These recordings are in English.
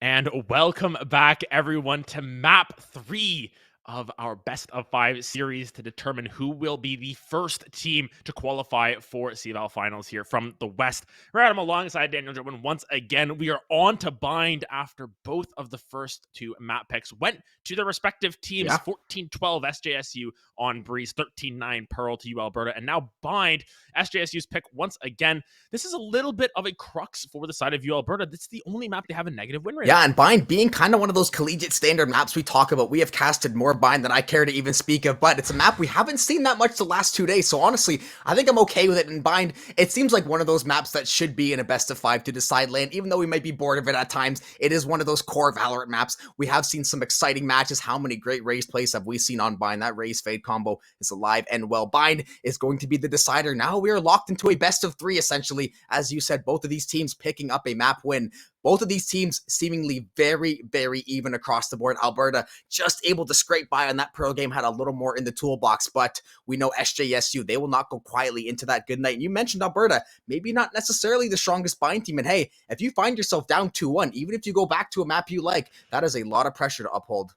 And welcome back, everyone, to map 3 of our best of 5 series to determine who will be the first team to qualify for CVAL finals here from the West. Right, I'm alongside Daniel Joban once again. We are on to bind after both of the first 2 map picks went to their respective teams. 14-12 SJSU on Breeze, 13-9 Pearl to Alberta, and now bind SJSU's pick once again. This is a little bit of a crux for the side of Alberta. This is the only map they have a negative win rate. Yeah, and bind being kind of one of those collegiate standard maps we talk about. We have casted more bind than I care to even speak of, but it's a map we haven't seen that much the last 2 days. So honestly, I think I'm okay with it. And bind, it seems like one of those maps that should be in a best of 5 to decide land, even though we might be bored of it at times. It is one of those core Valorant maps. We have seen some exciting matches. How many great Raze plays have we seen on bind? That Raze Fade combo is alive and well. Bind is going to be the decider. Now we are locked into a best of 3, essentially. As you said, both of these teams picking up a map win. Both of these teams seemingly very, very even across the board. Alberta just able to scrape by on that Pearl game, had a little more in the toolbox, but we know SJSU, they will not go quietly into that good night. And you mentioned Alberta, maybe not necessarily the strongest bind team. And hey, if you find yourself down 2-1, even if you go back to a map you like, that is a lot of pressure to uphold.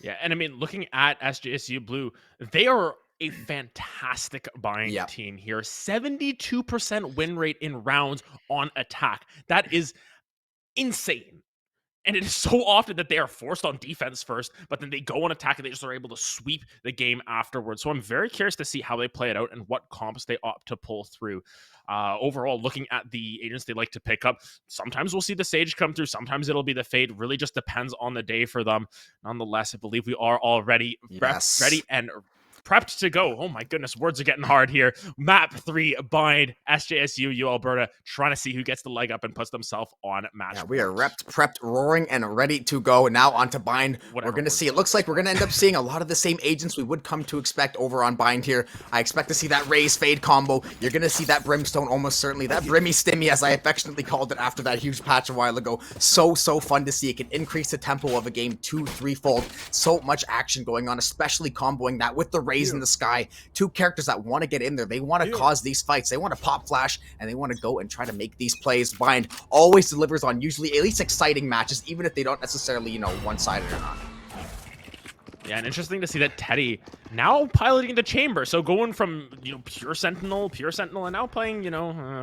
Yeah, and I mean, looking at SJSU Blue, they are a fantastic bind team here. 72% win rate in rounds on attack. That is insane. And it is so often that they are forced on defense first, but then they go on attack and they just are able to sweep the game afterwards. So I'm very curious to see how they play it out and what comps they opt to pull through. Overall, looking at the agents they like to pick up, sometimes we'll see the Sage come through, sometimes it'll be the Fade. Really just depends on the day for them. Nonetheless, I believe we are already ready and prepped to go. Oh my goodness, words are getting hard here. Map 3, bind, SJSU, Alberta, trying to see who gets the leg up and puts themselves on match. Yeah, we are prepped, roaring, and ready to go. And now on to bind. We're going to see, it looks like we're going to end up seeing a lot of the same agents we would come to expect over on bind here. I expect to see that Raze Fade combo. You're going to see that Brimstone almost certainly. That Brimmy Stimmy, as I affectionately called it after that huge patch a while ago. So fun to see. It can increase the tempo of a game 2-3-fold. So much action going on, especially comboing that with the Raze in the sky. 2 characters that want to get in there. They want to cause these fights. They want to pop flash, and they want to go and try to make these plays. Bind always delivers on usually at least exciting matches, even if they don't necessarily, one-sided or not. Yeah, and interesting to see that Teddy now piloting the chamber. So going from, pure Sentinel, and now playing,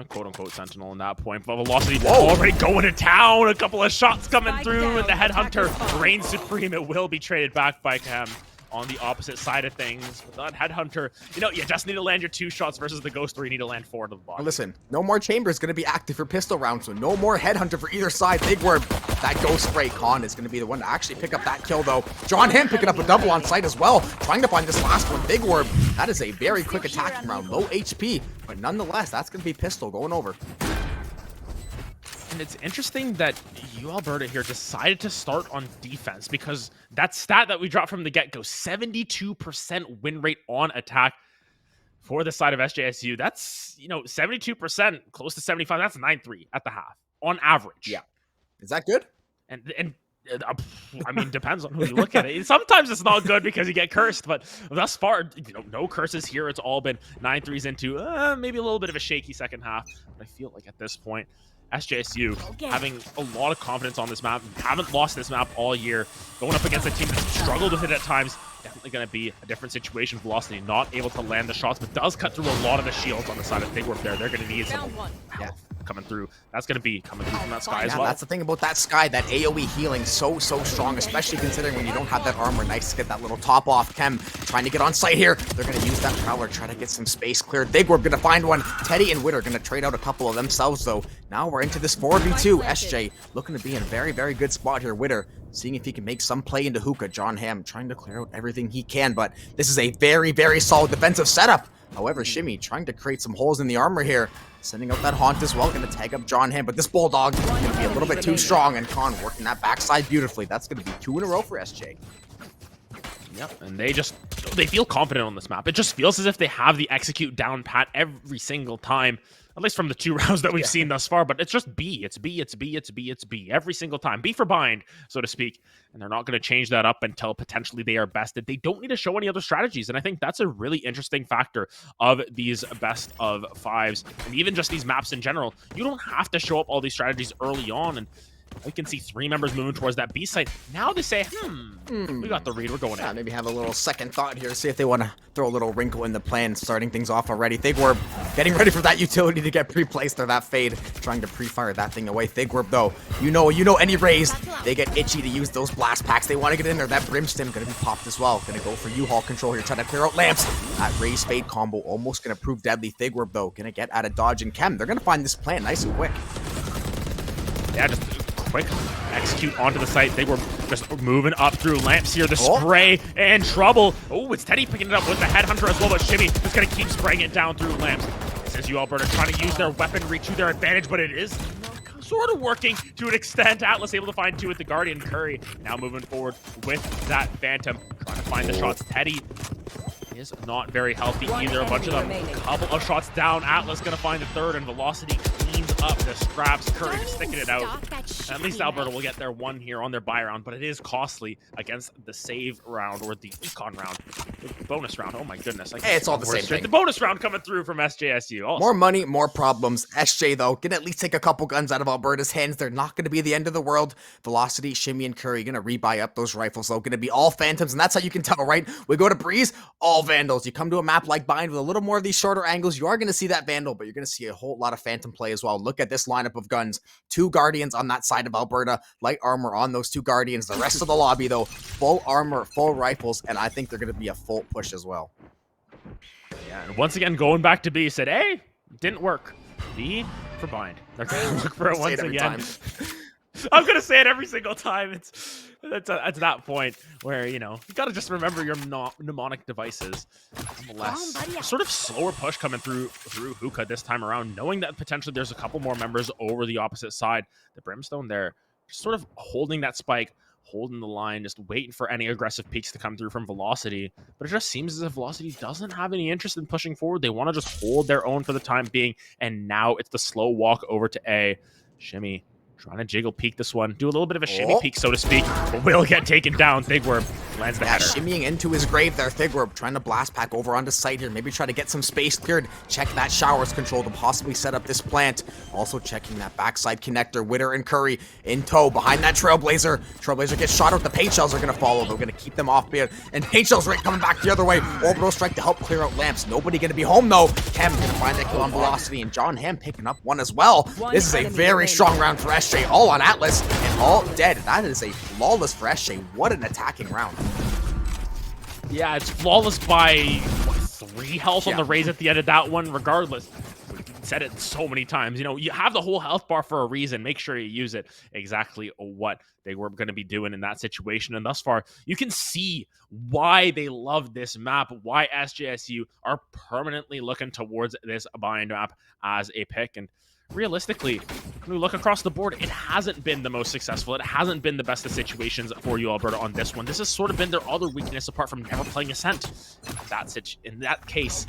quote-unquote Sentinel in that point. But Velocity already going to town. A couple of shots coming through, and the Headhunter reigns supreme. It will be traded back by Chem on the opposite side of things. With that Headhunter, you just need to land your 2 shots versus the Ghost where you need to land 4 to the bottom. Listen, no more Chamber is going to be active for pistol rounds, so no more Headhunter for either side. Big Word, that Ghost Spray Con is going to be the one to actually pick up that kill, though. John Ham picking up a double on site as well, trying to find this last one. Big Word, that is a very quick attacking round, low HP, but nonetheless, that's going to be pistol going over. And it's interesting that Alberta here decided to start on defense, because that stat that we dropped from the get-go, 72% win rate on attack for the side of SJSU. That's, 72%, close to 75. That's 9-3 at the half on average. Yeah. Is that good? And I mean, depends on who you look at it. Sometimes it's not good because you get cursed, but thus far, no curses here. It's all been 9-3s into maybe a little bit of a shaky second half. But I feel like at this point, SJSU having a lot of confidence on this map, haven't lost this map all year, going up against a team that's struggled with it at times. Definitely going to be a different situation. Velocity not able to land the shots, but does cut through a lot of the shields on the side of Big Whoop there. They're going to need some health coming through. That's going to be coming through from that Sky as well. That's the thing about that Sky, that AoE healing so strong, especially considering when you don't have that armor. Nice to get that little top off. Chem trying to get on site here. They're going to use that Prowler, try to get some space cleared. Big Whoop going to find one. Teddy and Witter going to trade out a couple of themselves, though. Now we're into this 4v2. SJ looking to be in a very good spot here. Witter seeing if he can make some play into Hookah. John Ham trying to clear out everything he can, but this is a very solid defensive setup. However, Shimmy trying to create some holes in the armor here. Sending out that Haunt as well, going to tag up John Ham, but this Bulldog is going to be a little bit too strong, and Khan working that backside beautifully. That's going to be 2 in a row for SJ. Yep, and they feel confident on this map. It just feels as if they have the execute down pat every single time. At least from the 2 rounds that we've seen thus far, but it's just B. It's B every single time. B for bind, so to speak. And they're not going to change that up until potentially they are bested. They don't need to show any other strategies. And I think that's a really interesting factor of these best of 5s. And even just these maps in general. You don't have to show up all these strategies early on. And We can see 3 members moving towards that B site. Now they say, we got the read. We're going in. Maybe have a little second thought here. See if they want to throw a little wrinkle in the plan, starting things off already. Thigwarp getting ready for that utility to get pre-placed or that fade, trying to pre-fire that thing away. Thigwarp, though, you know any raise, they get itchy to use those blast packs. They want to get in there. That Brimstone going to be popped as well. Going to go for U-Haul control here, trying to clear out lamps. That raise fade combo almost going to prove deadly. Thigwarp, though, going to get out of dodge and chem. They're going to find this plan nice and quick. Yeah, just quick execute onto the site. They were just moving up through lamps here. The spray and trouble. Oh, it's Teddy picking it up with the headhunter as well, but Shimmy just gonna keep spraying it down through lamps. SJSU Alberta trying to use their weaponry to their advantage, but it is sort of working to an extent. Atlas able to find 2 with the Guardian. Curry now moving forward with that Phantom, trying to find the shots. Teddy is not very healthy either. A bunch of them, a couple of shots down. Atlas gonna find the 3rd, and Velocity cleans up the scraps. Curry just sticking it out. At least Alberta will get their 1 here on their buy round, but it is costly against the save round or the econ round. The bonus round. Oh my goodness. Hey, it's all the same thing. The bonus round coming through from SJSU. Also. More money, more problems. SJ, though, can at least take a couple guns out of Alberta's hands. They're not going to be the end of the world. Velocity, Shimmy, and Curry going to rebuy up those rifles, though. Going to be all Phantoms, and that's how you can tell, right? We go to Breeze, all Vandals. You come to a map like Bind with a little more of these shorter angles, you are going to see that Vandal, but you're going to see a whole lot of Phantom play as well. Look at this lineup of guns. 2 Guardians on that side of Alberta, light armor on those 2 Guardians. The rest of the lobby, though, full armor, full rifles, and I think they're going to be a full push as well. Yeah, and once again, going back to B, said, hey, didn't work. B for Bind. They're going to look for it once again. I'm going to say it every single time. It's at that point where, you got to just remember your mnemonic devices. Nonetheless, sort of slower push coming through Hookah this time around, knowing that potentially there's a couple more members over the opposite side. The Brimstone there, just sort of holding that spike, holding the line, just waiting for any aggressive peaks to come through from Velocity. But it just seems as if Velocity doesn't have any interest in pushing forward. They want to just hold their own for the time being, and now it's the slow walk over to A. Shimmy trying to jiggle peek this one. Do a little bit of a shimmy peek, so to speak, but will get taken down. Thigwarp lands the header. Shimmying into his grave there. Thigwarp trying to blast pack over onto site here. Maybe try to get some space cleared. Check that showers control to possibly set up this plant. Also checking that backside connector. Witter and Curry in tow behind that Trailblazer. Trailblazer gets shot out. The paint shells are going to follow. They're going to keep them off beard. And paint shells right coming back the other way. Orbital strike to help clear out lamps. Nobody going to be home though. Hem going to find that kill on Velocity, and John Ham picking up 1 as well. This is a very strong round for SJ. All on Atlas and all dead. That is a flawless for SJ. What an attacking round. Yeah, it's flawless by 3 health on the raise at the end of that one, regardless. We've said it so many times. You have the whole health bar for a reason. Make sure you use it. Exactly what they were going to be doing in that situation. And thus far, you can see why they love this map, why SJSU are permanently looking towards this Bind map as a pick. And realistically, when we look across the board, it hasn't been the most successful. It hasn't been the best of situations for you, Alberta, on this one. This has sort of been their other weakness apart from never playing Ascent. In that case,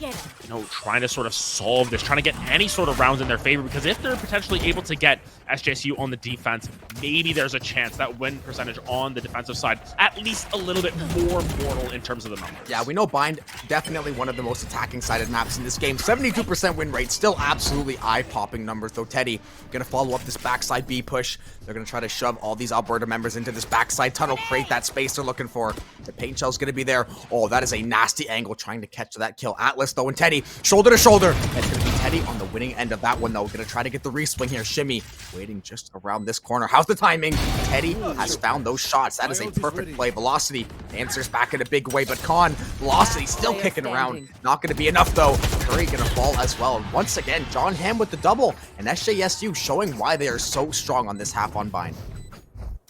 trying to sort of solve this, trying to get any sort of rounds in their favor, because if they're potentially able to get SJSU on the defense, maybe there's a chance that win percentage on the defensive side at least a little bit more mortal in terms of the numbers. Yeah, we know Bind, definitely one of the most attacking-sided maps in this game. 72% win rate, still absolutely eye-popping numbers, though. Teddy gonna follow up this backside B push. They're gonna try to shove all these Alberta members into this backside tunnel, create that space they're looking for. The paint shell's gonna be there. Oh, that is a nasty angle trying to catch that kill. Atlas, though, and Teddy, shoulder to shoulder. It's gonna be Teddy on the winning end of that one, though. Gonna try to get the reswing here. Shimmy waiting just around this corner. How's the timing? Teddy has found those shots. That is a perfect play. Velocity answers back in a big way, but Velocity still kicking around. Not gonna be enough, though. Curry gonna fall as well. And once again, John Ham with the double, and SJSU showing why they are so strong on this half on Bind.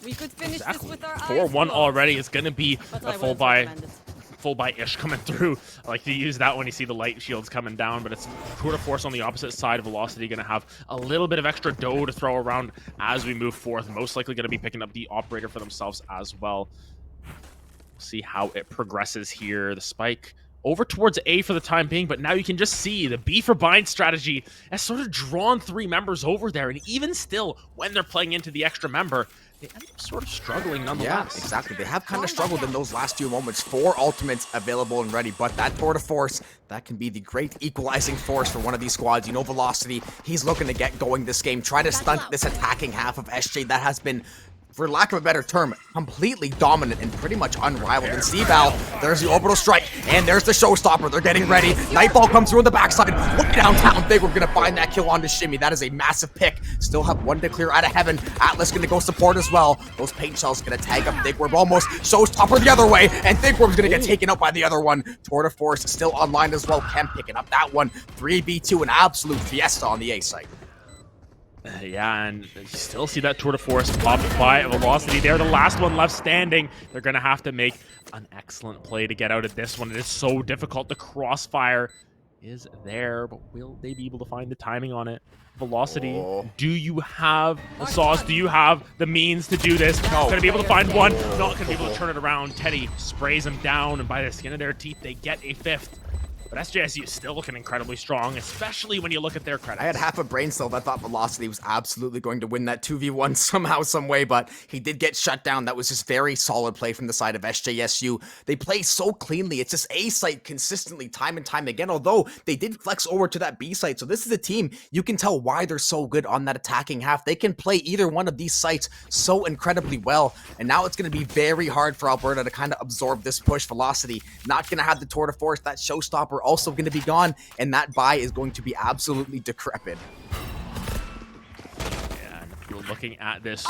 We could finish this with our 4-1 already. It's going to be a full buy-ish coming through. I like to use that when you see the light shields coming down, but it's tour de force on the opposite side. Velocity going to have a little bit of extra dough to throw around as we move forth. Most likely going to be picking up the operator for themselves as well. We'll see how it progresses here. The spike over towards A for the time being, but now you can just see the B for bind strategy has sort of drawn 3 members over there, and even still, when they're playing into the extra member, they end up sort of struggling nonetheless. Yeah, exactly. They have kind of struggled in those last few moments. 4 ultimates available and ready, but that tour de force, that can be the great equalizing force for one of these squads. You know, Velocity, he's looking to get going this game, try to stunt this attacking half of SJ that has been, for lack of a better term, completely dominant and pretty much unrivaled. In CVAL, there's the orbital strike, and there's the showstopper. They're getting ready. Nightfall comes through on the backside. Way downtown. Big, we're gonna find that kill on the Shimmy. That is a massive pick. Still have 1 to clear out of heaven. Atlas gonna go support as well. Those paint shells gonna tag up Thigworm almost. Showstopper the other way, and Thigworm's gonna get taken out by the other one. Tour de force still online as well. Chem picking up that one. 3v2, an absolute fiesta on the A site. Yeah, and you still see that tour de force popped by Velocity. They're the last one left standing. They're going to have to make an excellent play to get out of this one. It is so difficult. The crossfire is there, but will they be able to find the timing on it? Velocity, do you have the sauce? Do you have the means to do this? No. Going to be able to find one. Not going to be able to turn it around. Teddy sprays him down, and by the skin of their teeth, they get a 5th. But SJSU is still looking incredibly strong, especially when you look at their credits. I had half a brain cell that thought Velocity was absolutely going to win that 2v1 somehow, some way, but he did get shut down. That was just very solid play from the side of SJSU. They play so cleanly. It's just A site consistently, time and time again, although they did flex over to that B site. So this is a team, you can tell why they're so good on that attacking half. They can play either one of these sites so incredibly well, and now it's going to be very hard for Alberta to kind of absorb this push. Velocity not going to have the tour de force. That showstopper also going to be gone, and that buy is going to be absolutely decrepit. And if you're looking at this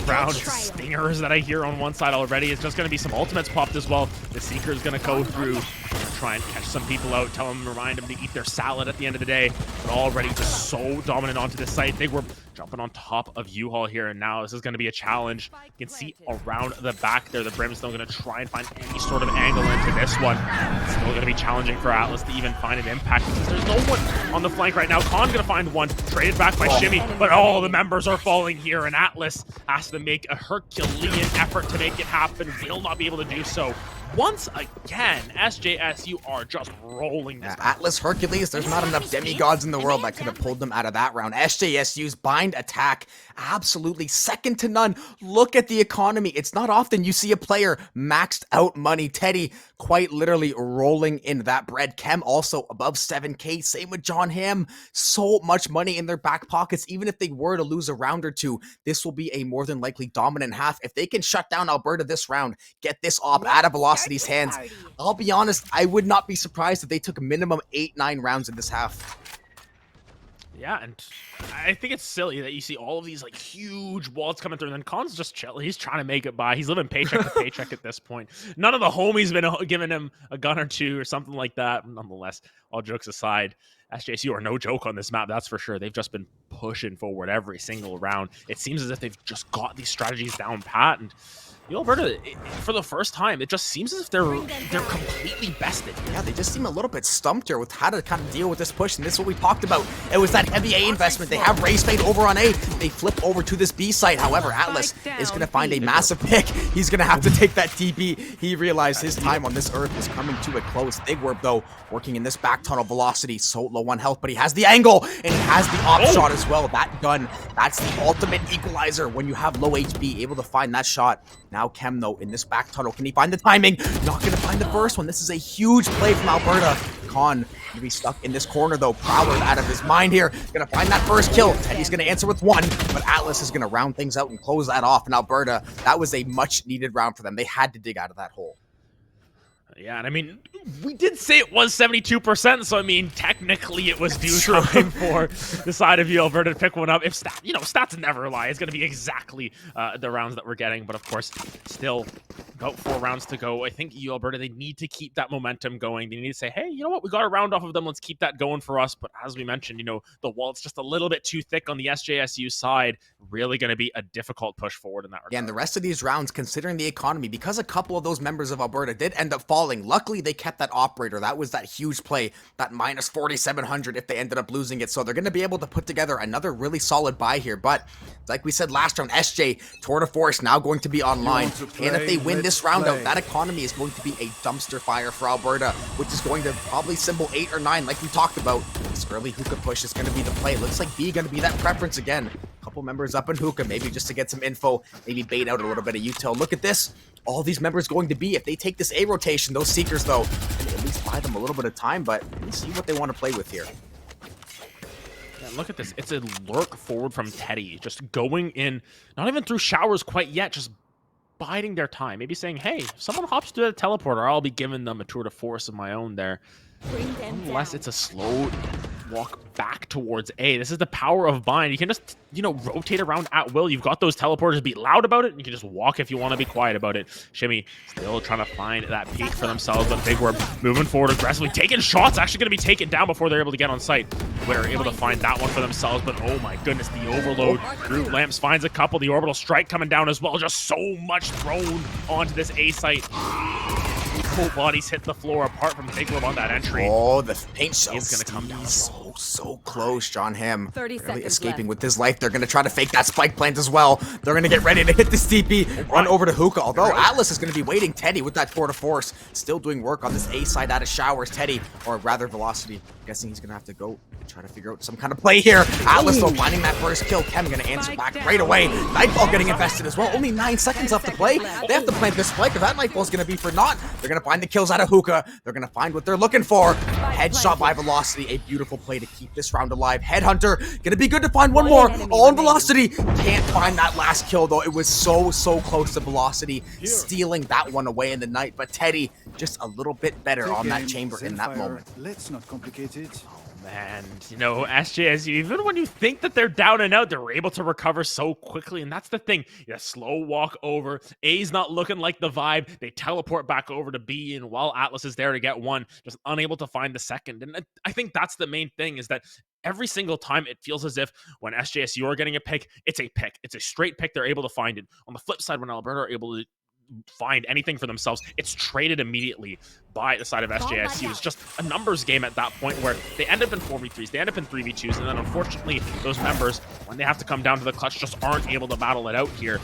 round of stingers that I hear on one side already, it's just going to be some ultimates popped as well. The Seeker is going to go through, try and catch some people out, tell them, remind them to eat their salad at the end of the day, but already just so dominant onto this site. They were jumping on top of U-Haul here, and now this is going to be a challenge. You can see around the back there, the Brimstone going to try and find any sort of angle into this one. It's still going to be challenging for Atlas to even find an impact because there's no one on the flank right now. Khan's going to find one, traded back by Shimmy, but all the members are falling here, and Atlas has to make a Herculean effort to make it happen. Will not be able to do so. Once again, SJSU are just rolling this. Atlas Hercules, there's not enough demigods in the world that could have pulled them out of that round. SJSU's bind attack, absolutely second to none. Look at the economy. It's not often you see a player maxed out money. Teddy quite literally rolling in that bread. Chem also above 7K. Same with John Hamm. So much money in their back pockets. Even if they were to lose a round or two, this will be a more than likely dominant half. If they can shut down Alberta this round, get this op out of Velocity's hands, I'll be honest, I would not be surprised if they took minimum 8-9 rounds in this half. Yeah, and I think it's silly that you see all of these like huge walls coming through, and then Khan's just chilling. He's trying to make it by. He's living paycheck to paycheck at this point. None of the homies been giving him a gun or two or something like that. Nonetheless, all jokes aside, SJSU are no joke on this map, that's for sure. They've just been pushing forward every single round. It seems as if they've just got these strategies down pat, and Alberta, for the first time, it just seems as if they're completely bested. Yeah, they just seem a little bit stumped here with how to kind of deal with this push, and this is what we talked about. It was that heavy A investment. They have Raise Fade over on A. They flip over to this B site. However, Atlas is going to find a massive pick. He's going to have to take that TB. He realized his time on this earth is coming to a close. Thigworm, though, working in this back tunnel. Velocity, so low on health, but he has the angle, and he has the op shot as well. That gun, that's the ultimate equalizer when you have low HP, able to find that shot. Now Chem, though, in this back tunnel. Can he find the timing? Not going to find the first one. This is a huge play from Alberta. Khan going to be stuck in this corner, though. Prowler out of his mind here. Going to find that first kill. Teddy's going to answer with one, but Atlas is going to round things out and close that off. And Alberta, that was a much-needed round for them. They had to dig out of that hole. Yeah, and I mean, we did say it was 72%, so I mean, technically it was due time for the side of Alberta to pick one up. If stats never lie, it's going to be exactly the rounds that we're getting, but of course, still about 4 rounds to go. I think Alberta, they need to keep that momentum going. They need to say, hey, you know what, we got a round off of them, let's keep that going for us. But as we mentioned, the wall's just a little bit too thick on the SJSU side. Really going to be a difficult push forward in that regard. Yeah, and the rest of these rounds, considering the economy, because a couple of those members of Alberta did end up falling, luckily they kept that operator. That was that huge play, that minus 4,700 if they ended up losing it. So they're going to be able to put together another really solid buy here. But like we said last round, SJ, Tour de Force now going to be online. And if they win this round out, that economy is going to be a dumpster fire for Alberta, which is going to probably symbol 8 or 9 like we talked about. This early hookah push is going to be the play. Looks like B going to be that preference again. A couple members up in hookah, maybe just to get some info, maybe bait out a little bit of util. Look at this. All these members going to be, if they take this A rotation, those Seekers though, can at least buy them a little bit of time, but let's see what they want to play with here. Look at this. It's a lurk forward from Teddy. Just going in, not even through showers quite yet, just biding their time. Maybe saying, hey, if someone hops through the teleporter, I'll be giving them a tour de force of my own there. Unless it's a slow walk back towards A. This is the power of bind. You can just, rotate around at will. You've got those teleporters. Be loud about it, and you can just walk if you want to be quiet about it. Shimmy still trying to find that peak for themselves, but Big Orb moving forward aggressively, taking shots, actually going to be taken down before they're able to get on site. They're able to find that one for themselves, but oh my goodness, the overload. Root Lamps finds a couple. The orbital strike coming down as well. Just so much thrown onto this A site. Both bodies hit the floor apart from Big Orb on that entry. Oh, the paint shell is going to come down. So close. John Hamm 30 really seconds escaping left. with his life. They're going to try to fake that spike plant as well. They're going to get ready to hit the TP, run over to hookah. Although Atlas is going to be waiting. Teddy with that tour de force, still doing work on this A side out of showers. Teddy, or rather Velocity, guessing he's going to have to go try to figure out some kind of play here. Atlas though finding that first kill. Kem going to answer back right away. Nightfall getting invested as well. Only 9 seconds left to play. They have to plant this spike. If that Nightfall is going to be for naught, they're going to find the kills out of hookah. They're going to find what they're looking for. Headshot by Velocity. A beautiful play to keep this round alive. Headhunter going to be good to find one more. All in Velocity. Can't find that last kill though. It was so close to Velocity stealing that one away in the night. But Teddy just a little bit better on that chamber in that moment. Let's not complicate it. And, SJSU, even when you think that they're down and out, they're able to recover so quickly. And that's the thing. You slow walk over. A's not looking like the vibe. They teleport back over to B, and while Atlas is there to get one, just unable to find the second. And I think that's the main thing, is that every single time it feels as if when SJSU are getting a pick, it's a pick. It's a straight pick. They're able to find it. On the flip side, when Alberta are able to find anything for themselves, it's traded immediately by the side of SJSU. It's just a numbers game at that point where they end up in 4v3s, they end up in 3v2s, and then unfortunately those members, when they have to come down to the clutch, just aren't able to battle it out here.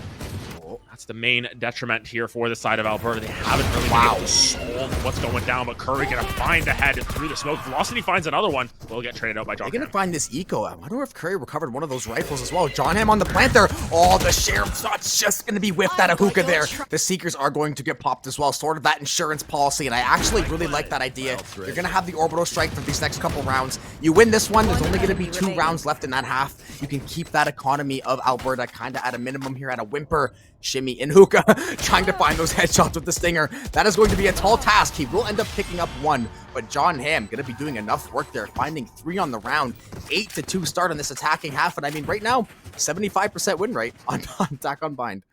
That's the main detriment here for the side of Alberta. They haven't really been able to solve what's going down, but Curry gonna find the head through the smoke. Velocity finds another one. Will get traded out by John. They're gonna find this eco. I wonder if Curry recovered one of those rifles as well. John Hamm on the plant there. Oh, the sheriff's shot's just gonna be whiffed out of hookah there. The Seekers are going to get popped as well. Sort of that insurance policy, and I actually really like that idea. You're gonna have the orbital strike for these next couple rounds. You win this one, there's only gonna be 2 rounds left in that half. You can keep that economy of Alberta kind of at a minimum here at a whimper. Shimmy in hookah, trying to find those headshots with the stinger. That is going to be a tall task. He will end up picking up 1, but John Hamm going to be doing enough work there, finding 3 on the round. 8-2 start on this attacking half, and I mean, right now, 75% win rate on attack on bind.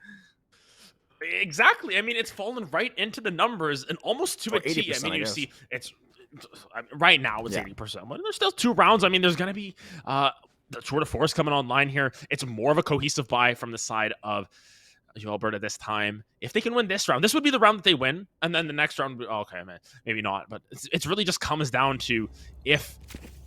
Exactly. I mean, it's fallen right into the numbers and almost to a T. I mean, you see, it's right now it's 80%, but there's still 2 rounds. I mean, there's going to be the tour de force coming online here. It's more of a cohesive buy from the side of Alberta this time. If they can win this round, this would be the round that they win, and then the next round, okay, man, maybe not, but it's really just comes down to if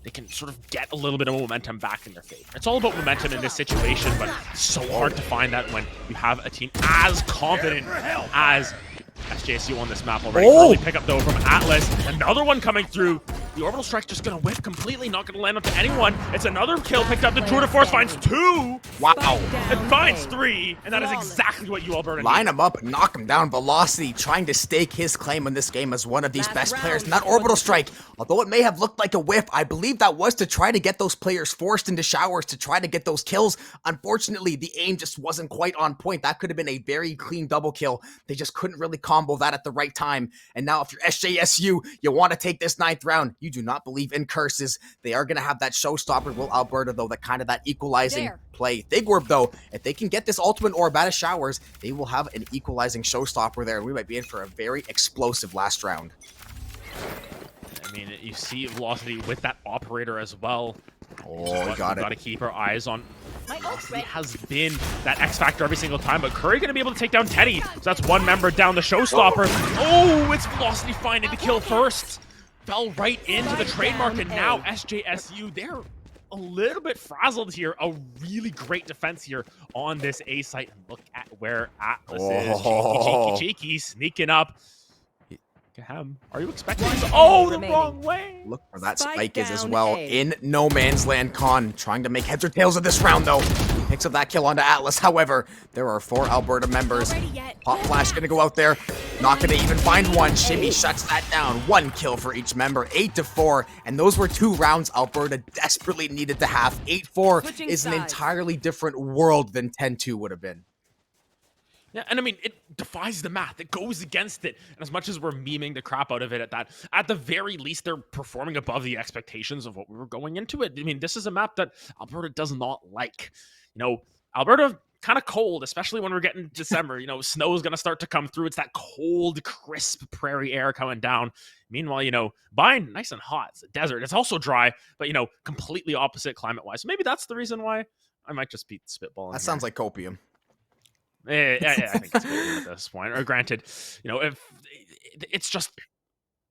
they can sort of get a little bit of momentum back in their favor. It's all about momentum in this situation, but it's so hard to find that when you have a team as confident as SJSU on this map already. Early pickup though from Atlas. Another one coming through. The orbital strike just gonna whiff completely, not gonna land onto anyone. It's another kill picked up. The tour de force finds 2. Wow. It finds 3, and that is exactly what you Alberta line him up, knock him down. Velocity trying to stake his claim in this game as one of these best players. And that orbital strike, although it may have looked like a whiff, I believe that was to try to get those players forced into showers to try to get those kills. Unfortunately, the aim just wasn't quite on point. That could have been a very clean double kill. They just couldn't really combo that at the right time. And now if you're SJSU, you want to take this 9th round. You do not believe in curses. They are going to have that showstopper. Will Alberta, though, that kind of that equalizing play. Big Orb, though, if they can get this ultimate orb out of showers, they will have an equalizing showstopper there. We might be in for a very explosive last round. I mean, you see Velocity with that operator as well. Oh, we got to keep our eyes on. Velocity has been that X factor every single time, but Curry gonna be able to take down Teddy. So that's 1 member down the showstopper. Oh, it's Velocity finding the kill first. Fell right into the trademark, and now SJSU, they're a little bit frazzled here. A really great defense here on this A site. And look at where Atlas is. Cheeky, sneaking up. Are you expecting this? Oh, the wrong way. Look where that spike is as well. In no man's land, Con trying to make heads or tails of this round, though. He picks up that kill onto Atlas. However, there are 4 Alberta members. Pop Flash gonna go out there. Not gonna even find one. Shimmy shuts that down. 1 kill for each member. 8-4. And those were 2 rounds Alberta desperately needed to have. 8-4 is an entirely different world than 10-2 would have been. Yeah, and I mean, it defies the math. It goes against it. And as much as we're memeing the crap out of it at the very least, they're performing above the expectations of what we were going into it. I mean, this is a map that Alberta does not like. You know, Alberta, kind of cold, especially when we're getting December. You know, snow is going to start to come through. It's that cold, crisp prairie air coming down. Meanwhile, you know, Bind, nice and hot. It's a desert. It's also dry, but, you know, completely opposite climate-wise. So maybe that's the reason why I might just be spitballing. That sounds like copium. Yeah, I think it's good at this point. Or granted, you know, if it's just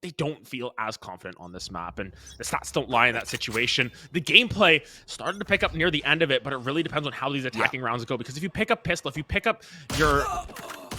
they don't feel as confident on this map, and the stats don't lie in that situation. The gameplay started to pick up near the end of it, but it really depends on how these attacking rounds go. Because if you pick up pistol, if you pick up your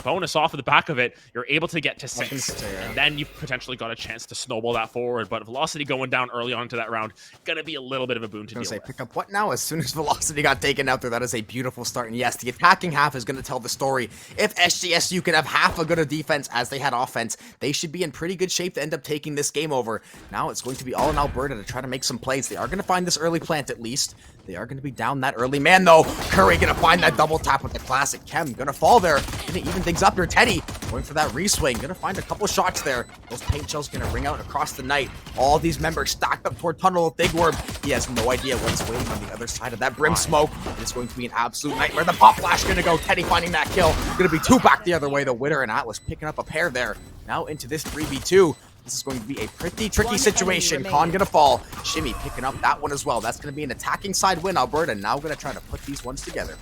bonus off of the back of it, you're able to get to 6, and then you've potentially got a chance to snowball that forward. But velocity going down early on into that round, gonna be a little bit of a boon to deal with. Pick up what now? As soon as velocity got taken out there, that is a beautiful start. And yes, the attacking half is going to tell the story. If SJSU can have half a good of defense as they had offense, they should be in pretty good shape to end up taking this game over. Now it's going to be all in Alberta to try to make some plays. They are going to find this early plant at least. They are going to be down that early man, though. Curry going to find that double tap with the classic chem. Going to fall there. Going to even things up here. Teddy going for that reswing. Going to find a couple shots there. Those paint shells going to ring out across the night. All these members stacked up toward Tunnel of Big Worm. He has no idea what's waiting on the other side of that brim smoke. It's going to be an absolute nightmare. The pop flash going to go. Teddy finding that kill. Going to be 2 back the other way. The Witter and Atlas picking up a pair there. Now into this 3v2. This is going to be a pretty tricky situation. Con gonna fall. Shimmy picking up that one as well. That's going to be an attacking side win. Alberta now going to try to put these ones together.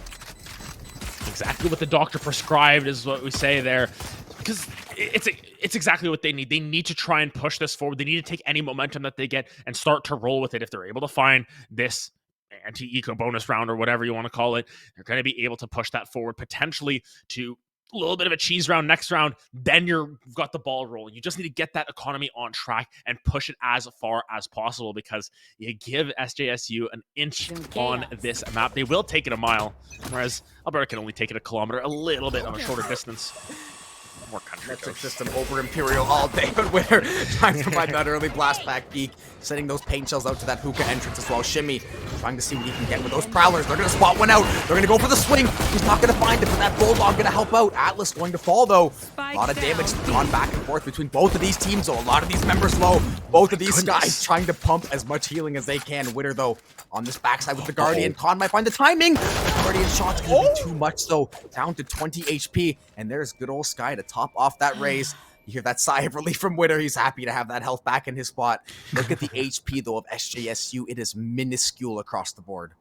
Exactly what the doctor prescribed is what we say there. Because it's exactly what they need. They need to try and push this forward. They need to take any momentum that they get and start to roll with it. If they're able to find this anti-eco bonus round or whatever you want to call it, they're going to be able to push that forward potentially to a little bit of a cheese round next round. Then you've got the ball rolling. You just need to get that economy on track and push it as far as possible, because you give SJSU an inch on this map, they will take it a mile, whereas Alberta can only take it a kilometer, a little bit on a shorter distance. More country metric system over Imperial all day, but Witter trying to provide that early blast back peek, sending those paint shells out to that hookah entrance as well. Shimmy trying to see what he can get with those prowlers. They're going to spot one out. They're going to go for the swing. He's not going to find it, but that bulldog going to help out. Atlas going to fall though. A lot of damage gone back and forth between both of these teams, though. A lot of these members low. Both of these guys trying to pump as much healing as they can. Witter though on this backside with the Guardian. Con might find the timing. The Guardian shot's going to be too much though. Down to 20 HP, and there's good old Sky to top off that raise. You hear that sigh of relief from Witter. He's happy to have that health back in his spot. Look at the HP though of SJSU. It is minuscule across the board.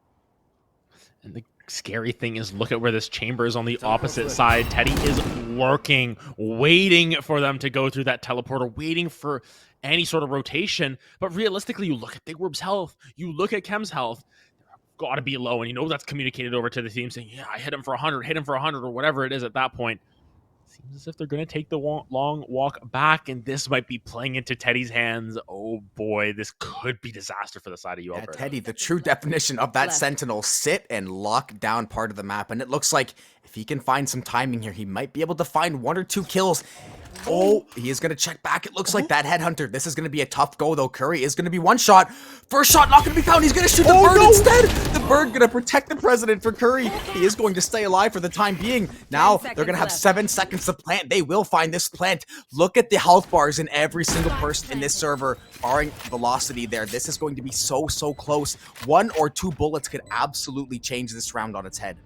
And the scary thing is, look at where this chamber is on the opposite side. Teddy is working, waiting for them to go through that teleporter, waiting for any sort of rotation. But realistically, you look at Big Warb's health, you look at Chem's health, got to be low, and you know that's communicated over to the team saying, yeah, I hit him for 100, hit him for 100, or whatever it is at that point. Seems as if they're going to take the long walk back, and this might be playing into Teddy's hands. Oh boy, this could be disaster for the side of you, Alberta. Teddy, the true definition of that sentinel, sit and lock down part of the map, and it looks like if he can find some timing here, he might be able to find 1 or 2 kills. Oh, he is going to check back. It looks like that headhunter. This is going to be a tough go, though. Curry is going to be one shot. First shot not going to be found. He's going to shoot the bird instead. The bird going to protect the president for Curry. He is going to stay alive for the time being. Now they're going to have 7 seconds to plant. They will find this plant. Look at the health bars in every single person in this server, barring velocity there. This is going to be so close. 1 or 2 bullets could absolutely change this round on its head.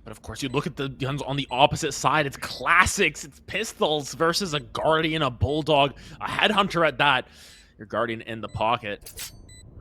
But of course, you look at the guns on the opposite side. It's classics. It's pistols versus a Guardian, a Bulldog, a Headhunter at that. Your Guardian in the pocket.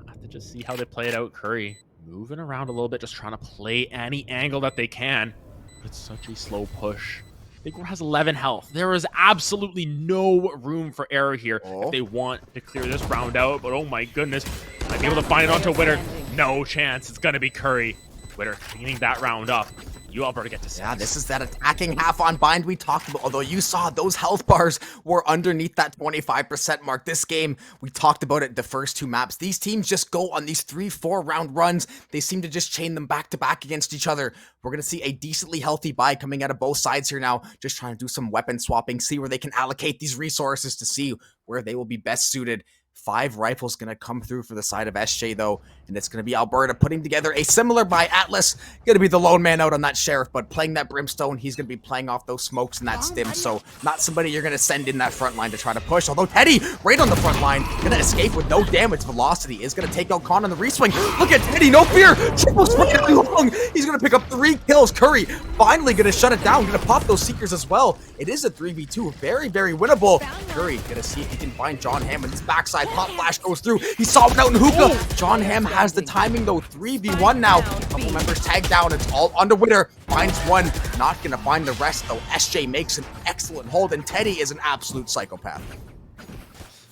I have to just see how they play it out. Curry moving around a little bit, just trying to play any angle that they can. But it's such a slow push. Big War has 11 health. There is absolutely no room for error here if they want to clear this round out. But oh my goodness, might be able to find it onto Witter. No chance. It's going to be Curry. Witter cleaning that round up. You Alberta get to 6. Yeah, this is that attacking half on bind we talked about. Although you saw those health bars were underneath that 25% mark. This game, we talked about it the first 2 maps. These teams just go on these 3-4 round runs. They seem to just chain them back to back against each other. We're going to see a decently healthy buy coming out of both sides here now. Just trying to do some weapon swapping, see where they can allocate these resources to see where they will be best suited. 5 rifles going to come through for the side of SJ, though, and it's going to be Alberta putting together a similar buy. Atlas going to be the lone man out on that Sheriff, but playing that Brimstone, he's going to be playing off those smokes and that stim, so not somebody you're going to send in that front line to try to push, although Teddy, right on the front line, going to escape with no damage. Velocity is going to take out Khan on the reswing. Look at Teddy, no fear, triple swing along. He's going to pick up 3 kills. Curry finally going to shut it down, going to pop those Seekers as well. It is a 3v2, very, very winnable. Curry going to see if he can find John Hamm in his backside. Pop flash goes through. He saw it out in hookah. John Hamm has the timing though. 3v1 now. Couple members tagged down. It's all under Witter. Finds one. Not gonna find the rest though. SJ makes an excellent hold, and Teddy is an absolute psychopath.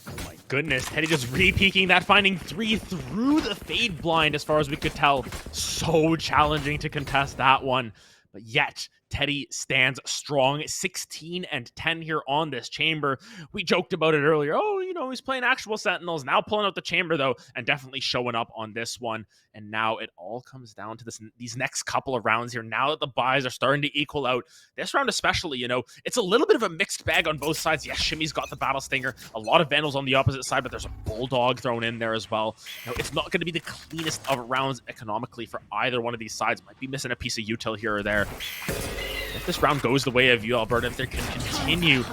Oh my goodness, Teddy just re-peeking that, finding 3 through the fade blind as far as we could tell. So challenging to contest that one, but yet Teddy stands strong. 16 and 10 here on this chamber. We joked about it earlier. Oh, you know, he's playing actual Sentinels. Now pulling out the chamber, though, and definitely showing up on this one. And now it all comes down to these next couple of rounds here. Now that the buys are starting to equal out, this round especially, you know, it's a little bit of a mixed bag on both sides. Yes, Shimmy's got the Battle Stinger. A lot of Vandals on the opposite side, but there's a Bulldog thrown in there as well. Now, it's not going to be the cleanest of rounds economically for either one of these sides. Might be missing a piece of util here or there. If this round goes the way of you, Alberta, if they can continue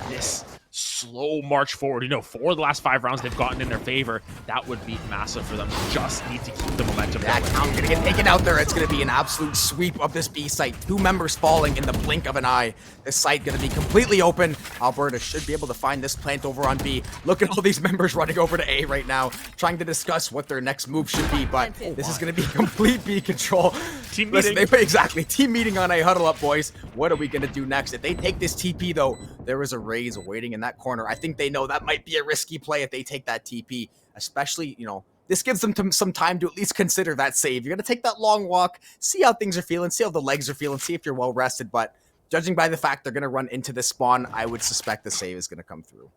this slow march forward, you know, 4 of the last 5 rounds they've gotten in their favor, that would be massive for them. Just need to keep the momentum going. I'm gonna get taken out there. It's gonna be an absolute sweep of this B site. 2 members falling in the blink of an eye. This site gonna be completely open. Alberta should be able to find this plant over on B. Look at all these members running over to A right now, trying to discuss what their next move should be, but this is gonna be complete B control. Team Listen, meeting. exactly. Team meeting on A. Huddle up, boys. What are we gonna do next? If they take this TP, though, there is a raise waiting in that corner. I think they know that might be a risky play if they take that TP, especially, you know, this gives them some time to at least consider that save. You're going to take that long walk, see how things are feeling, see how the legs are feeling, see if you're well rested, but judging by the fact they're going to run into this spawn, I would suspect the save is going to come through.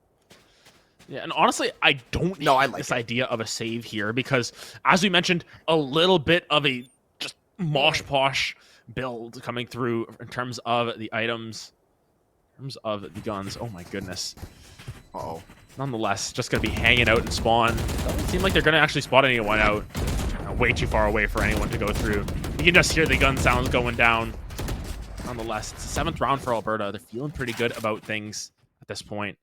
Yeah, and honestly, I don't like this idea of a save here because, as we mentioned, a little bit of a just mosh-posh build coming through in terms of the items, in terms of the guns. Oh my goodness. Uh-oh. Nonetheless, just going to be hanging out and spawn. Doesn't seem like they're going to actually spot anyone out. Way too far away for anyone to go through. You can just hear the gun sounds going down. Nonetheless, it's the 7th round for Alberta. They're feeling pretty good about things at this point.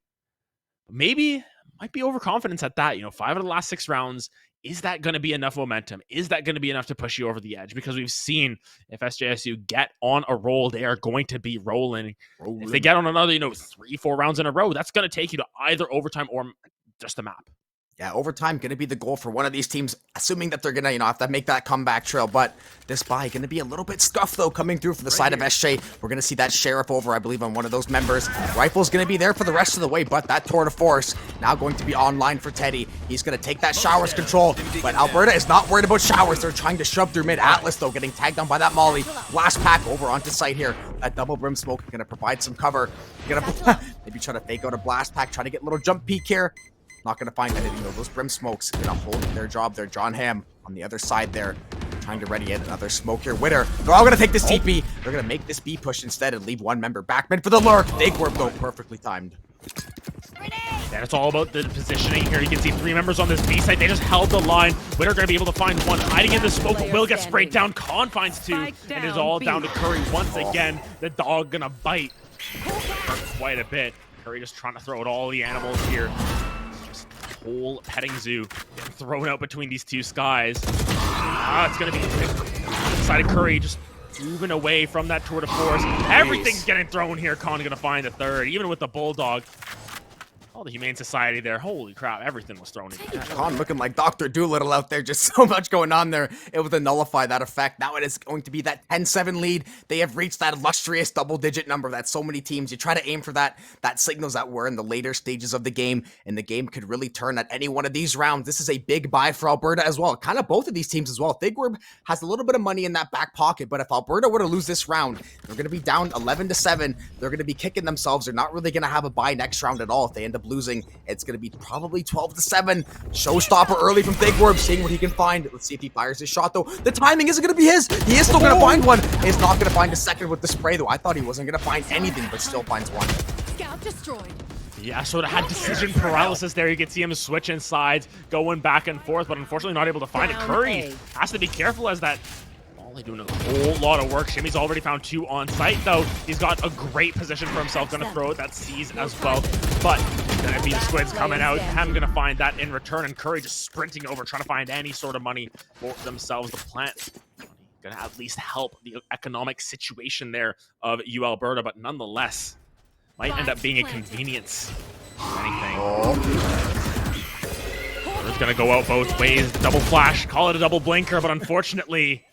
Maybe, might be overconfidence at that. You know, 5 of the last 6 rounds. Is that going to be enough momentum? Is that going to be enough to push you over the edge? Because we've seen if SJSU get on a roll, they are going to be rolling. If they get on another, you know, 3-4 rounds in a row, that's going to take you to either overtime or just a map. Yeah, overtime going to be the goal for one of these teams, assuming that they're going to, you know, have to make that comeback trail. But this buy going to be a little bit scuffed, though, coming through for the side of SJ. We're going to see that Sheriff over, I believe, on one of those members. Rifle's going to be there for the rest of the way, but that Tour de Force now going to be online for Teddy. He's going to take that Showers control, but Alberta is not worried about Showers. They're trying to shove through mid. Atlas, though, getting tagged on by that Molly. Last pack over onto site here. That double brim smoke going to provide some cover. Going to maybe try to fake out a blast pack, try to get a little jump peek here. Not going to find anything, though. Those brim smokes going to hold their job there. John Hamm on the other side there, trying to ready yet another smoke here. Witter, they're all going to take this TP. They're going to make this B push instead and leave one member back mid for the lurk. Fake warp, though, perfectly timed. And it's all about the positioning here. You can see 3 members on this B side. They just held the line. Witter going to be able to find one. Hiding in the smoke, but will get sprayed down. Khan finds 2, and it is all down to Curry once again. The dog going to bite for quite a bit. Curry just trying to throw out all the animals here. Whole petting zoo getting thrown out between these 2 skies. It's going to be side of Curry just moving away from that Tour de Force. Everything's getting thrown here. Khan going to find the 3rd, even with the Bulldog. All the Humane Society there. Holy crap, everything was thrown in. Con looking like Dr. Doolittle out there. Just so much going on there. Able to nullify that effect. Now it is going to be that 10-7 lead. They have reached that illustrious double-digit number that so many teams, you try to aim for that. That signals that we're in the later stages of the game, and the game could really turn at any one of these rounds. This is a big buy for Alberta as well. Kind of both of these teams as well. Thigwerb has a little bit of money in that back pocket, but if Alberta were to lose this round, they're going to be down 11-7. They're going to be kicking themselves. They're not really going to have a buy next round at all. If they end up losing, it's going to be probably 12-7. Showstopper early from Thigwerb, seeing what he can find. Let's see if he fires his shot, though. The timing isn't going to be his. He is still going to find one. He's not going to find a second with the spray, though. I thought he wasn't going to find anything, but still finds one. Scout destroyed. Yeah, sort of had decision paralysis there. You can see him switching sides, going back and forth, but unfortunately not able to find it. Curry has to be careful as that Ollie doing a whole lot of work. Shimmy's already found 2 on site, though. He's got a great position for himself. Gonna throw that C's as well, but gonna be the Squids coming out. Hem gonna find that in return, and Curry just sprinting over, trying to find any sort of money for themselves. The plant gonna at least help the economic situation there of U Alberta, but nonetheless, might end up being a convenience. If anything. It's gonna go out both ways. Double flash, call it a double blinker, but unfortunately,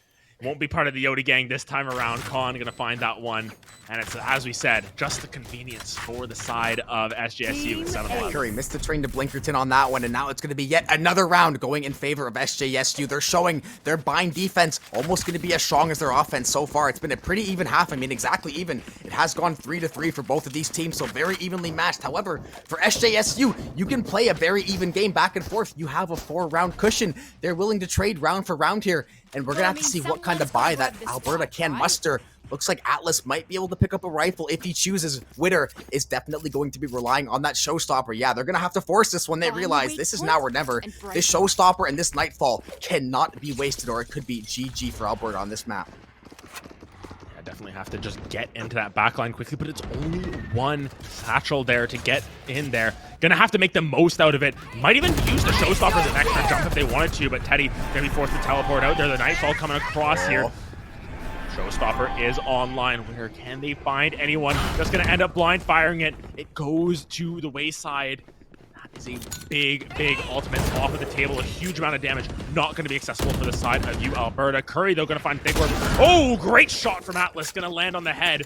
won't be part of the Yodi gang this time around. Con gonna find that one. And it's, as we said, just the convenience for the side of SJSU with 7-11. Curry missed the train to Blinkerton on that one, and now it's going to be yet another round going in favor of SJSU. They're showing their bind defense almost going to be as strong as their offense so far. It's been a pretty even half. I mean, exactly even. It has gone 3-3 for both of these teams, so very evenly matched. However, for SJSU, you can play a very even game back and forth. You have a 4-round cushion. They're willing to trade round for round here, and we're going to have to see what kind of buy that Alberta can muster. Looks like Atlas might be able to pick up a rifle if he chooses. Witter is definitely going to be relying on that showstopper. Yeah, they're going to have to force this when they realize this is now or never. This showstopper and this nightfall cannot be wasted, or it could be GG for Alberta on this map. Yeah, definitely have to just get into that backline quickly, but it's only one satchel there to get in there. Gonna have to make the most out of it. Might even use the showstopper as an extra jump if they wanted to, but Teddy gonna be forced to teleport out there. The nightfall coming across here. Showstopper is online. Where can they find anyone that's going to end up blind firing it? It goes to the wayside. That is a big, big ultimate off of the table. A huge amount of damage. Not going to be accessible for the side of U Alberta. Curry, though, going to find Thigwerb. Oh, great shot from Atlas. Going to land on the head.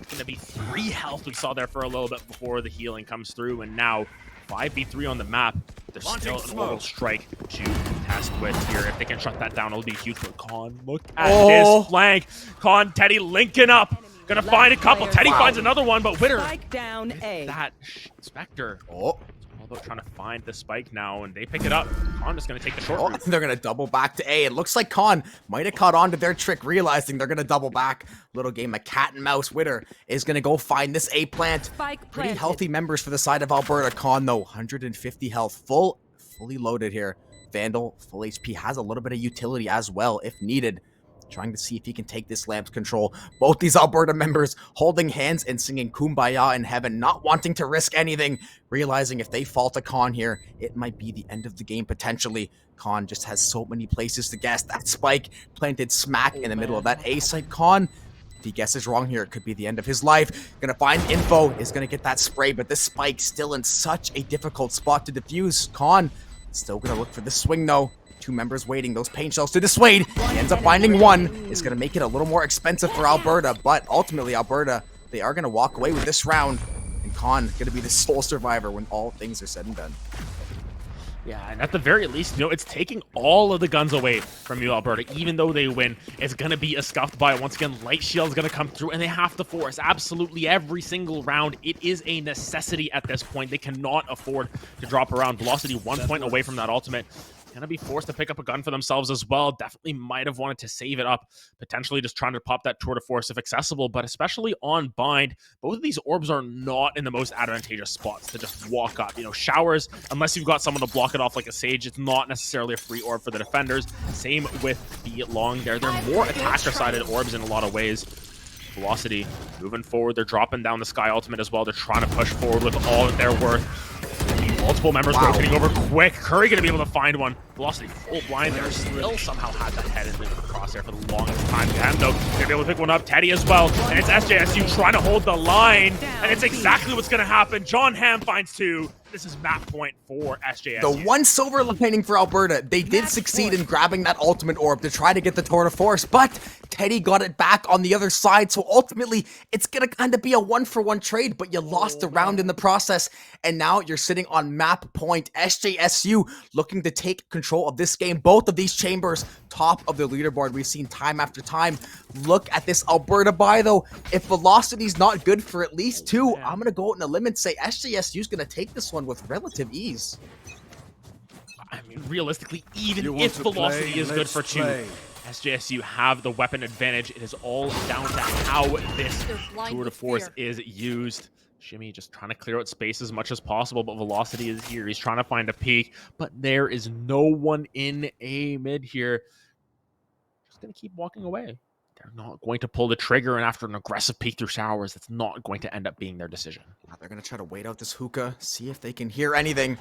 Going to be 3 health we saw there for a little bit before the healing comes through. And now 5v3 on the map. There's still an orbital strike to test with here. If they can shut that down, it'll be huge for Con. Look at his flank. Con, Teddy linking up. Gonna find a couple. Teddy finds another one, but Witter. Spike down A. That Spectre. It's all about trying to find the spike now, and they pick it up. Con just gonna take the short route. They're gonna double back to A. It looks like Con might have caught on to their trick, realizing they're gonna double back. Little game of cat and mouse. Witter is gonna go find this A plant. Pretty healthy members for the side of Alberta. Con, though, 150 health, fully loaded here. Vandal, full HP, has a little bit of utility as well if needed. Trying to see if he can take this lamp's control. Both these Alberta members holding hands and singing Kumbaya in heaven, not wanting to risk anything, realizing if they fall to Con here, it might be the end of the game potentially. Con just has so many places to guess. That spike planted smack in the middle of that A site. Con, if he guesses wrong here, it could be the end of his life. Gonna find info, is gonna get that spray, but this spike still in such a difficult spot to defuse. Con still gonna look for the swing though. 2 members waiting, those paint shells to dissuade. He ends up finding one. It's going to make it a little more expensive for Alberta, but ultimately Alberta, they are going to walk away with this round. And Con going to be the sole survivor when all things are said and done. Yeah, and at the very least, it's taking all of the guns away from U Alberta. Even though they win, it's going to be a scuffed by. Once again, Light Shield's going to come through, and they have to force absolutely every single round. It is a necessity at this point. They cannot afford to drop around. Velocity 1 point away from that ultimate. Gonna be forced to pick up a gun for themselves as well. Definitely might have wanted to save it up, potentially just trying to pop that tour de force if accessible, but especially on bind, both of these orbs are not in the most advantageous spots to just walk up. Showers, unless you've got someone to block it off like a Sage, it's not necessarily a free orb for the defenders. Same with the long there. They're more attacker-sided orbs in a lot of ways. Velocity moving forward. They're dropping down the Sky Ultimate as well. They're trying to push forward with all that they're worth. Multiple multiple members rotating over quick. Curry gonna be able to find one. Velocity full blind there. Still somehow had that head into the crosshair for the longest time. Him though, gonna be able to pick one up. Teddy as well. And it's SJSU trying to hold the line. And it's exactly what's gonna happen. John Hamm finds 2. This is map point for SJSU. The one silver lining for Alberta, they did succeed in grabbing that ultimate orb to try to get the tour de force, but Teddy got it back on the other side, so ultimately it's gonna kind of be a 1-for-1 trade, but you lost a round in the process, and now you're sitting on map point. SJSU looking to take control of this game. Both of these chambers top of the leaderboard, we've seen time after time. Look at this Alberta buy though. If velocity's not good for at least 2, I'm gonna go out on a limb and say SJSU's gonna take this one with relative ease. I mean, realistically, even if velocity is good for 2, SJSU have the weapon advantage. It is all down to how this tour de force is used. Shimmy just trying to clear out space as much as possible, but velocity is here. He's trying to find a peak, but there is no one in A mid here. Just gonna keep walking away. They're not going to pull the trigger, and after an aggressive peek through showers, that's not going to end up being their decision. They're gonna try to wait out this hookah, see if they can hear anything.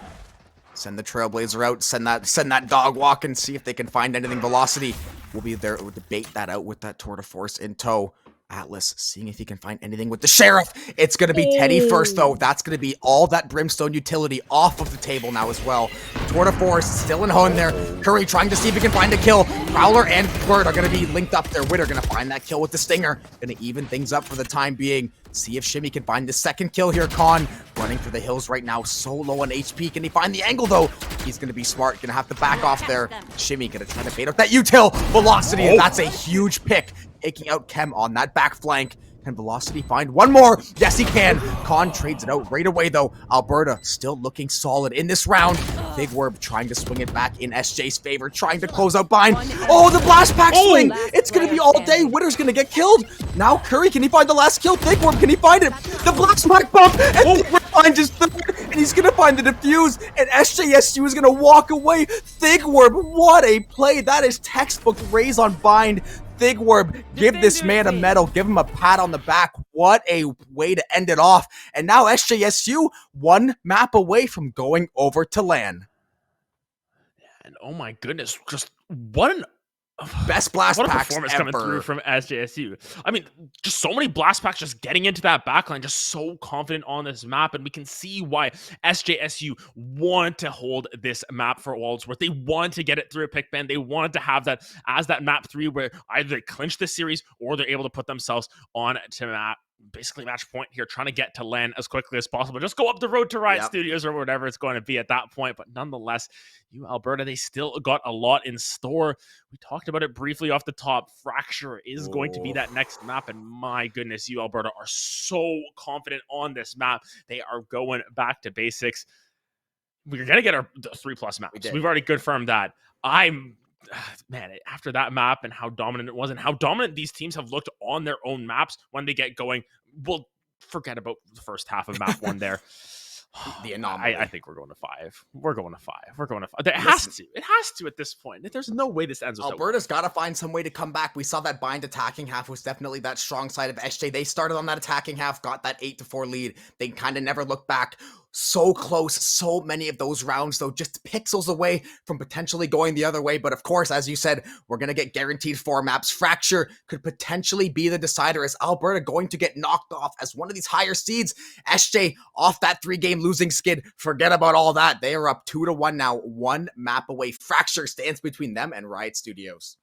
Send the Trailblazer out, send that dog walk and see if they can find anything. Velocity will be there to bait that out with that tour de force in tow. Atlas seeing if he can find anything with the Sheriff. It's going to be Teddy first, though. That's going to be all that Brimstone utility off of the table now as well. Tour de force still in home there. Curry trying to see if he can find a kill. Prowler and Bird are going to be linked up there. Witter going to find that kill with the Stinger. Going to even things up for the time being. See if Shimmy can find the second kill here. Khan running for the hills right now. So low on HP. Can he find the angle, though? He's going to be smart. Going to have to back off there. Shimmy going to try to bait up that util. Velocity, and that's a huge pick. Taking out Kem on that back flank. Can Velocity find one more? Yes, he can. Khan trades it out right away, though. Alberta still looking solid in this round. Big Werb trying to swing it back in SJ's favor, trying to close out behind. Oh, the blast pack swing! It's going to be all day. Witter's going to get killed. Now Curry, can he find the last kill? Big Werb, can he find it? The blast pack bump! And Big Werb finds his third, and he's going to find the defuse, and SJSU is going to walk away. Thigwerb, what a play. That is textbook raise on bind. Thigwerb, give this man a medal, give him a pat on the back. What a way to end it off. And now SJSU, one map away from going over to LAN. And oh my goodness, just what an best blast what a packs performance ever. coming through from SJSU. I mean, just so many blast packs just getting into that backline, just so confident on this map, and we can see why SJSU want to hold this map for Waldsworth. They want to get it through a pick ban. They wanted to have that as that map 3 where either they clinch this series or they're able to put themselves on to map. Basically match point here, trying to get to LAN as quickly as possible. Just go up the road to Riot Studios or whatever it's going to be at that point. But nonetheless, you Alberta, they still got a lot in store. We talked about it briefly off the top. Fracture is going to be that next map. And my goodness, you Alberta are so confident on this map. They are going back to basics. We're going to get our 3+ maps. We've already confirmed that. Man, after that map and how dominant it was and how dominant these teams have looked on their own maps when they get going, we'll forget about the first half of map 1 there. The anomaly. I think we're going to 5. We're going to 5. We're going to 5. It has to. It has to at this point. There's no way this ends with Alberta's got to find some way to come back. We saw that bind attacking half was definitely that strong side of SJ. They started on that attacking half, got that 8-4 lead. They kind of never looked back. So close, so many of those rounds, though, just pixels away from potentially going the other way. But of course, as you said, we're going to get guaranteed 4 maps. Fracture could potentially be the decider. Is Alberta going to get knocked off as one of these higher seeds? SJ off that 3-game losing skid. Forget about all that. They are up 2-1 now, 1 map away. Fracture stands between them and Riot Studios.